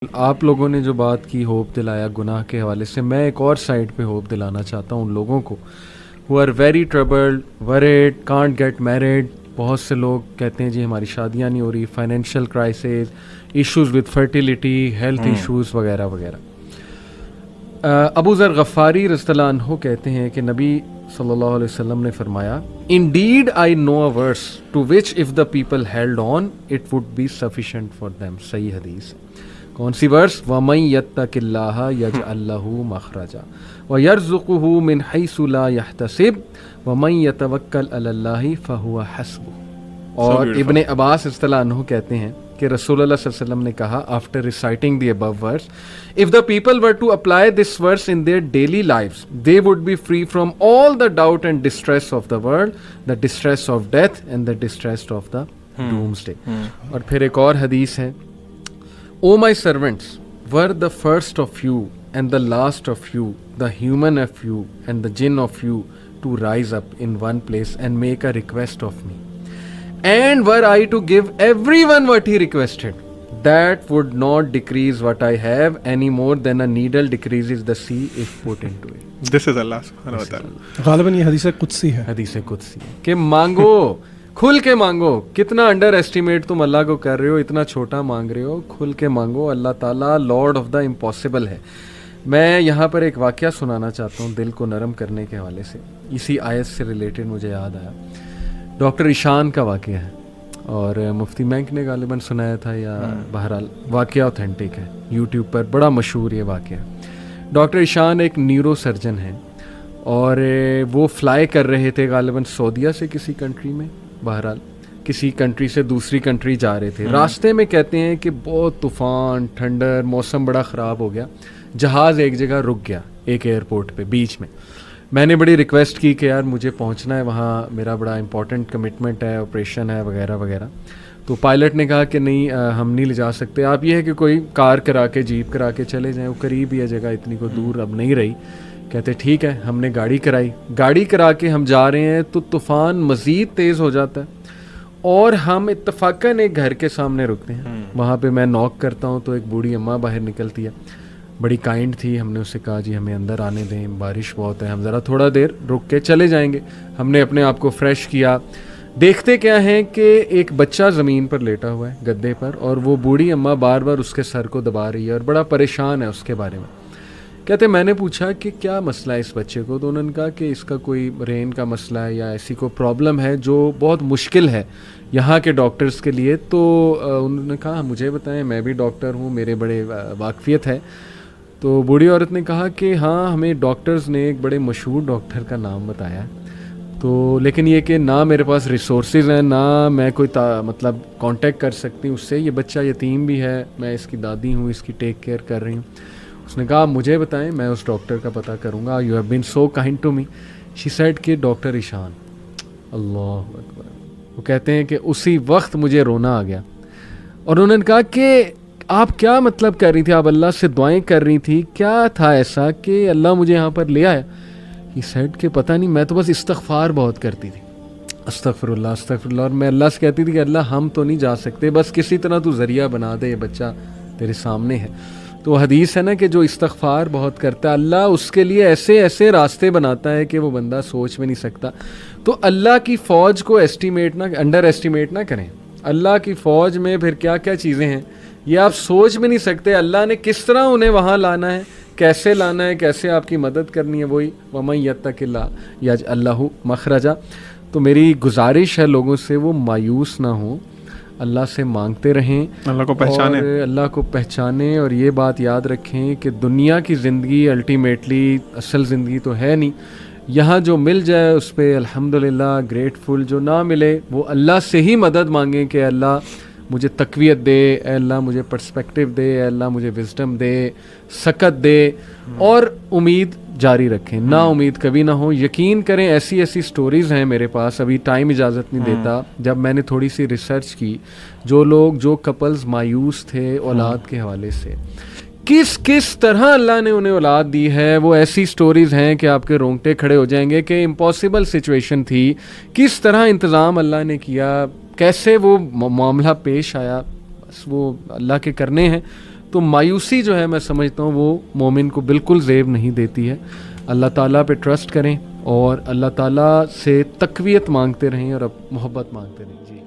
آپ لوگوں نے جو بات کی ہوپ دلایا گناہ کے حوالے سے، میں ایک اور سائڈ پہ ہوپ دلانا چاہتا ہوں ان لوگوں کو who are very troubled, worried, can't get married. بہت سے لوگ کہتے ہیں جی ہماری شادیاں نہیں ہو رہی، financial crisis, issues with fertility, health issues وغیرہ وغیرہ. ابو ذر غفاری رضی اللہ عنہ کہتے ہیں کہ نبی صلی اللہ علیہ وسلم نے فرمایا Indeed I know a verse to which if the people held on it would be sufficient for them. صحیح حدیث. کون سی ورس؟ وَمَن يَتَّقِ اللَّهَ يَجْعَل لَّهُ مَخْرَجًا وَيَرْزُقْهُ مِنْ حَيْثُ لَا يَحْتَسِبُ وَمَن يَتَوَكَّلْ عَلَى اللَّهِ فَهُوَ حَسْبُهُ. اور ابن عباس رضی اللہ عنہ کہتے ہیں کہ رسول اللہ صلی اللہ علیہ وسلم نے کہا after reciting the above verse, if the people were to apply this verse in their daily lives they would be free from all the doubt and distress of the world, the distress of death and the distress of the doomsday. اور پھر ایک اور حدیث ہے O my servants, were the first of you and the last of you, the human of you and the jinn of you, to rise up in one place and make a request of me. And were I to give everyone what he requested, that would not decrease what I have any more than a needle decreases the sea if put into it. This is Allah subhanahu wa ta'ala. غالباً یہ حدیث قدسی ہے. حدیث قدسی ہے کہ مانگو، کھل کے مانگو. کتنا انڈر ایسٹیمیٹ تم اللہ کو کر رہے ہو، اتنا چھوٹا مانگ رہے ہو. کھل کے مانگو. اللہ تعالیٰ لارڈ آف دا امپاسبل ہے. میں یہاں پر ایک واقعہ سنانا چاہتا ہوں دل کو نرم کرنے کے حوالے سے. اسی آیت سے ریلیٹڈ مجھے یاد آیا. ڈاکٹر ایشان کا واقعہ ہے اور مفتی مینک نے غالباً سنایا تھا، یا بہرحال واقعہ اوتھینٹک ہے، یوٹیوب پر بڑا مشہور یہ واقعہ. ڈاکٹر ایشان ایک نیورو سرجن ہیں اور وہ فلائی کر رہے تھے غالباً سعودیہ سے کسی کنٹری میں، بہرحال کسی کنٹری سے دوسری کنٹری جا رہے تھے. راستے میں کہتے ہیں کہ بہت طوفان، ٹھنڈر، موسم بڑا خراب ہو گیا. جہاز ایک جگہ رک گیا، ایک ایئرپورٹ پہ بیچ میں. میں نے بڑی ریکویسٹ کی کہ یار مجھے پہنچنا ہے وہاں، میرا بڑا امپورٹنٹ کمٹمنٹ ہے، آپریشن ہے وغیرہ وغیرہ. تو پائلٹ نے کہا کہ نہیں ہم نہیں لے جا سکتے، آپ یہ ہے کہ کوئی کار کرا کے، جیپ کرا کے چلے جائیں، وہ قریب ہی ہے جگہ، اتنی کو دور اب نہیں رہی. کہتے ٹھیک ہے. ہم نے گاڑی کرائی، گاڑی کرا کے ہم جا رہے ہیں تو طوفان مزید تیز ہو جاتا ہے اور ہم اتفاقاً ایک گھر کے سامنے رکتے ہیں. وہاں پہ میں نوک کرتا ہوں تو ایک بوڑھی اماں باہر نکلتی ہے، بڑی کائنڈ تھی. ہم نے اسے کہا جی ہمیں اندر آنے دیں، بارش بہت ہے، ہم ذرا تھوڑا دیر رک کے چلے جائیں گے. ہم نے اپنے آپ کو فریش کیا. دیکھتے کیا ہیں کہ ایک بچہ زمین پر لیٹا ہوا ہے گدے پر، اور وہ بوڑھی اماں بار بار اس کے سر کو دبا رہی ہے اور بڑا پریشان ہے اس کے بارے میں. کہتے میں نے پوچھا کہ کیا مسئلہ ہے اس بچے کو، تو انہوں نے کہا کہ اس کا کوئی برین کا مسئلہ ہے یا ایسی کوئی پرابلم ہے جو بہت مشکل ہے یہاں کے ڈاکٹرز کے لیے. تو انہوں نے کہا مجھے بتائیں، میں بھی ڈاکٹر ہوں، میرے بڑے واقفیت ہے. تو بوڑھی عورت نے کہا کہ ہاں ہمیں ڈاکٹرز نے ایک بڑے مشہور ڈاکٹر کا نام بتایا، تو لیکن یہ کہ نہ میرے پاس ریسورسز ہیں، نہ میں کوئی مطلب کانٹیکٹ کر سکتی ہوں اس سے. یہ بچہ یتیم بھی ہے، میں اس کی دادی ہوں، اس کی ٹیک کیئر کر رہی ہوں. اس نے کہا مجھے بتائیں، میں اس ڈاکٹر کا پتہ کروں گا. You have been so kind to me. She said کہ ڈاکٹر ایشان. اللہ اکبر. وہ کہتے ہیں کہ اسی وقت مجھے رونا آ گیا. اور انہوں نے کہا کہ آپ کیا مطلب کر رہی تھی، آپ اللہ سے دعائیں کر رہی تھی، کیا تھا ایسا کہ اللہ مجھے یہاں پر لے آیا؟ ہی سیڈ کہ پتہ نہیں، میں تو بس استغفار بہت کرتی تھی، استغفر اللہ استغفر اللہ. اور میں اللہ سے کہتی تھی کہ اللہ ہم تو نہیں جا سکتے، بس کسی طرح تو ذریعہ بنا دے، یہ بچہ تیرے سامنے ہے. تو حدیث ہے نا کہ جو استغفار بہت کرتا ہے اللہ اس کے لیے ایسے ایسے راستے بناتا ہے کہ وہ بندہ سوچ میں نہیں سکتا. تو اللہ کی فوج کو انڈر ایسٹیمیٹ نہ کریں. اللہ کی فوج میں پھر کیا کیا چیزیں ہیں یہ آپ سوچ میں نہیں سکتے. اللہ نے کس طرح انہیں وہاں لانا ہے، کیسے لانا ہے، کیسے آپ کی مدد کرنی ہے. وہی وَمَن يَتَّقِ اللَّهَ يَجْعَل لَّهُ مَخْرَجًا. تو میری گزارش ہے لوگوں سے وہ مایوس نہ ہوں، اللہ سے مانگتے رہیں، اللہ کو پہچانیں، اور اللہ کو پہچانیں. اور یہ بات یاد رکھیں کہ دنیا کی زندگی الٹیمیٹلی اصل زندگی تو ہے نہیں. یہاں جو مل جائے اس پہ الحمدللہ گریٹفل، جو نہ ملے وہ اللہ سے ہی مدد مانگیں کہ اللہ مجھے تقویت دے، اے اللہ مجھے پرسپیکٹیو دے، اے اللہ مجھے وزڈم دے، سکت دے. اور امید جاری رکھیں، نا امید کبھی نہ ہو. یقین کریں ایسی ایسی سٹوریز ہیں میرے پاس، ابھی ٹائم اجازت نہیں دیتا. جب میں نے تھوڑی سی ریسرچ کی، جو کپلز مایوس تھے اولاد کے حوالے سے، کس طرح اللہ نے انہیں اولاد دی ہے، وہ ایسی سٹوریز ہیں کہ آپ کے رونگٹے کھڑے ہو جائیں گے کہ امپاسبل سچویشن تھی، کس طرح انتظام اللہ نے کیا، کیسے وہ معاملہ پیش آیا. بس وہ اللہ کے کرنے ہیں. تو مایوسی جو ہے میں سمجھتا ہوں وہ مومن کو بالکل زیب نہیں دیتی ہے. اللہ تعالیٰ پہ ٹرسٹ کریں اور اللہ تعالیٰ سے تقویت مانگتے رہیں اور اب محبت مانگتے رہیں. جی